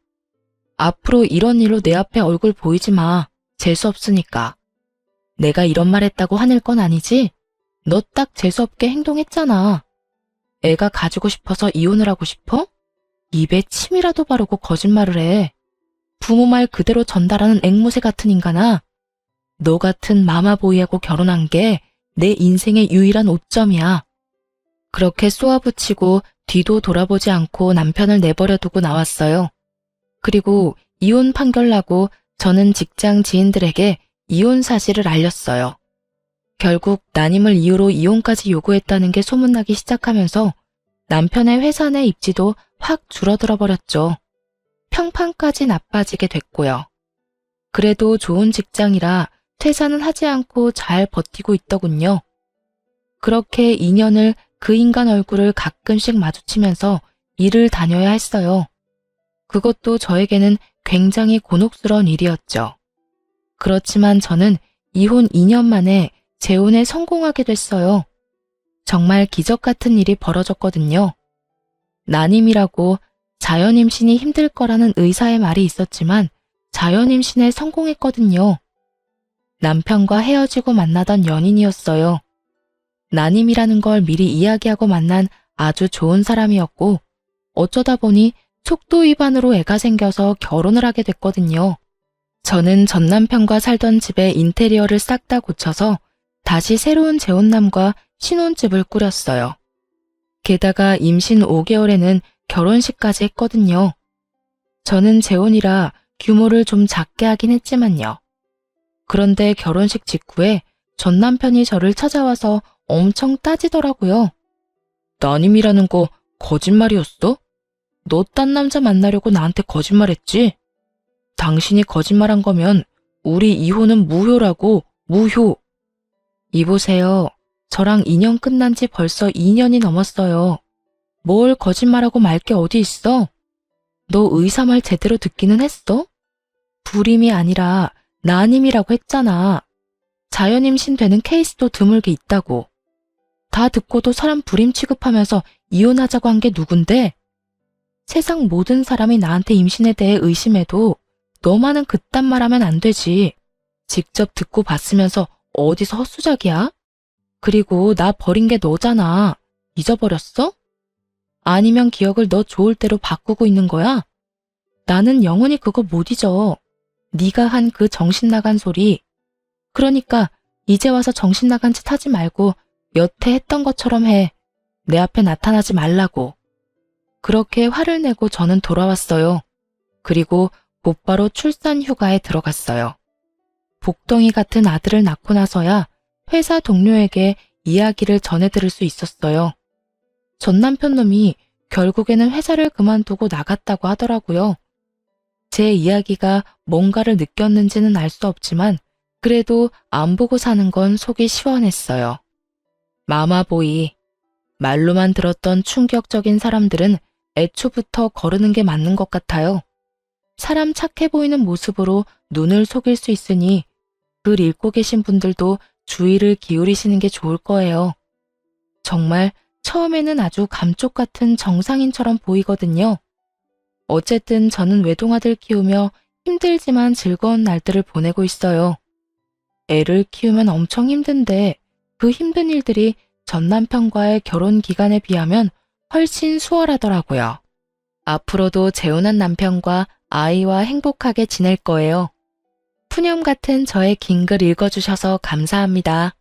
앞으로 이런 일로 내 앞에 얼굴 보이지 마. 재수없으니까. 내가 이런 말 했다고 화낼 건 아니지? 너 딱 재수없게 행동했잖아. 애가 가지고 싶어서 이혼을 하고 싶어? 입에 침이라도 바르고 거짓말을 해. 부모 말 그대로 전달하는 앵무새 같은 인간아. 너 같은 마마보이하고 결혼한 게 내 인생의 유일한 오점이야. 그렇게 쏘아붙이고 뒤도 돌아보지 않고 남편을 내버려 두고 나왔어요. 그리고 이혼 판결 나고 저는 직장 지인들에게 이혼 사실을 알렸어요. 결국 난임을 이유로 이혼까지 요구했다는 게 소문나기 시작하면서 남편의 회사 내 입지도 확 줄어들어 버렸죠. 평판까지 나빠지게 됐고요. 그래도 좋은 직장이라 퇴사는 하지 않고 잘 버티고 있더군요. 그렇게 2년을 그 인간 얼굴을 가끔씩 마주치면서 일을 다녀야 했어요. 그것도 저에게는 굉장히 곤혹스러운 일이었죠. 그렇지만 저는 이혼 2년 만에 재혼에 성공하게 됐어요. 정말 기적 같은 일이 벌어졌거든요. 난임이라고 자연임신이 힘들 거라는 의사의 말이 있었지만 자연임신에 성공했거든요. 남편과 헤어지고 만나던 연인이었어요. 난임이라는 걸 미리 이야기하고 만난 아주 좋은 사람이었고 어쩌다 보니 속도 위반으로 애가 생겨서 결혼을 하게 됐거든요. 저는 전 남편과 살던 집의 인테리어를 싹 다 고쳐서 다시 새로운 재혼남과 신혼집을 꾸렸어요. 게다가 임신 5개월에는 결혼식까지 했거든요. 저는 재혼이라 규모를 좀 작게 하긴 했지만요. 그런데 결혼식 직후에 전 남편이 저를 찾아와서 엄청 따지더라고요. 난임이라는 거 거짓말이었어? 너 딴 남자 만나려고 나한테 거짓말했지? 당신이 거짓말한 거면 우리 이혼은 무효라고, 무효. 이보세요. 저랑 인연 끝난 지 벌써 2년이 넘었어요. 뭘 거짓말하고 말 게 어디 있어? 너 의사 말 제대로 듣기는 했어? 불임이 아니라 난임이라고 했잖아. 자연임신 되는 케이스도 드물게 있다고. 다 듣고도 사람 불임 취급하면서 이혼하자고 한 게 누군데? 세상 모든 사람이 나한테 임신에 대해 의심해도 너만은 그딴 말하면 안 되지. 직접 듣고 봤으면서 어디서 헛수작이야? 그리고 나 버린 게 너잖아. 잊어버렸어? 아니면 기억을 너 좋을 대로 바꾸고 있는 거야? 나는 영원히 그거 못 잊어. 네가 한 그 정신 나간 소리. 그러니까 이제 와서 정신 나간 짓 하지 말고 여태 했던 것처럼 해. 내 앞에 나타나지 말라고. 그렇게 화를 내고 저는 돌아왔어요. 그리고 곧바로 출산 휴가에 들어갔어요. 복덩이 같은 아들을 낳고 나서야 회사 동료에게 이야기를 전해 들을 수 있었어요. 전 남편 놈이 결국에는 회사를 그만두고 나갔다고 하더라고요. 제 이야기가 뭔가를 느꼈는지는 알 수 없지만 그래도 안 보고 사는 건 속이 시원했어요. 마마보이. 말로만 들었던 충격적인 사람들은 애초부터 거르는 게 맞는 것 같아요. 사람 착해 보이는 모습으로 눈을 속일 수 있으니 글 읽고 계신 분들도 주의를 기울이시는 게 좋을 거예요. 정말 처음에는 아주 감쪽 같은 정상인처럼 보이거든요. 어쨌든 저는 외동아들 키우며 힘들지만 즐거운 날들을 보내고 있어요. 애를 키우면 엄청 힘든데 그 힘든 일들이 전 남편과의 결혼 기간에 비하면 훨씬 수월하더라고요. 앞으로도 재혼한 남편과 아이와 행복하게 지낼 거예요. 푸념 같은 저의 긴 글 읽어주셔서 감사합니다.